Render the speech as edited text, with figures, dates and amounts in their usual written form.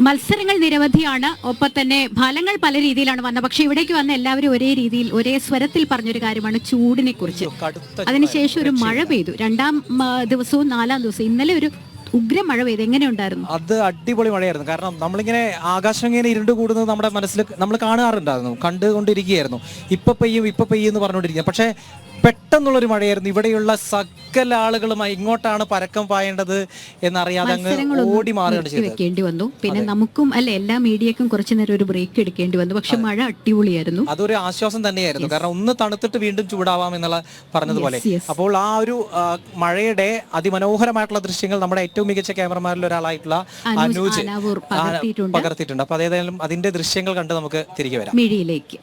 മത്സരങ്ങൾ നിരവധിയാണ്, ഒപ്പം തന്നെ ഫലങ്ങൾ പല രീതിയിലാണ് വന്നത്. പക്ഷെ ഇവിടേക്ക് വന്ന എല്ലാവരും ഒരേ രീതിയിൽ ഒരേ സ്വരത്തിൽ പറഞ്ഞൊരു കാര്യമാണ് ചൂടിനെ കുറിച്ച്. അതിനുശേഷം ഒരു മഴ പെയ്തു, രണ്ടാം ദിവസവും നാലാം ദിവസവും. ഇന്നലെ ഒരു ഉഗ്ര മഴ പെയ്തു. എങ്ങനെയുണ്ടായിരുന്നു? അത് അടിപൊളി മഴയായിരുന്നു. കാരണം നമ്മളിങ്ങനെ ആകാശം ഇങ്ങനെ ഇരുണ്ട് കൂടുന്നത് നമ്മുടെ മനസ്സിൽ നമ്മൾ കാണാറുണ്ടായിരുന്നു, കണ്ടുകൊണ്ടിരിക്കുകയായിരുന്നു. ഇപ്പൊ പെയ്യും എന്ന് പറഞ്ഞുകൊണ്ടിരിക്കുക. പക്ഷെ പെട്ടെന്നുള്ളൊരു മഴയായിരുന്നു. ഇവിടെയുള്ള സകല ആളുകളും ഇങ്ങോട്ടാണ് പരക്കം പായേണ്ടത് എന്നറിയാതെ അങ്ങ് ഓടി മാറുകയാണ് വെക്കേണ്ടി വന്നു. പിന്നെ നമുക്കും അല്ലെ എല്ലാ മീഡിയക്കും കുറച്ചു നേരം ഒരു ബ്രേക്ക് എടുക്കേണ്ടി വന്നു. പക്ഷെ മഴ അടിപൊളിയായിരുന്നു. അതൊരു ആശ്വാസം തന്നെയായിരുന്നു. കാരണം ഒന്ന് തണുത്തിട്ട് വീണ്ടും ചൂടാവാം എന്നുള്ള പറഞ്ഞതുപോലെ. അപ്പോൾ ആ ഒരു മഴയുടെ അതിമനോഹരമായിട്ടുള്ള ദൃശ്യങ്ങൾ നമ്മുടെ ഏറ്റവും മികച്ച ക്യാമറമാരിൽ ഒരാളായിട്ടുള്ള അനൂജ് പകർത്തിയിട്ടുണ്ട്. അപ്പൊ അതേതായാലും അതിന്റെ ദൃശ്യങ്ങൾ കണ്ട് നമുക്ക് തിരികെ വരാം മിഴിയിലേക്ക്.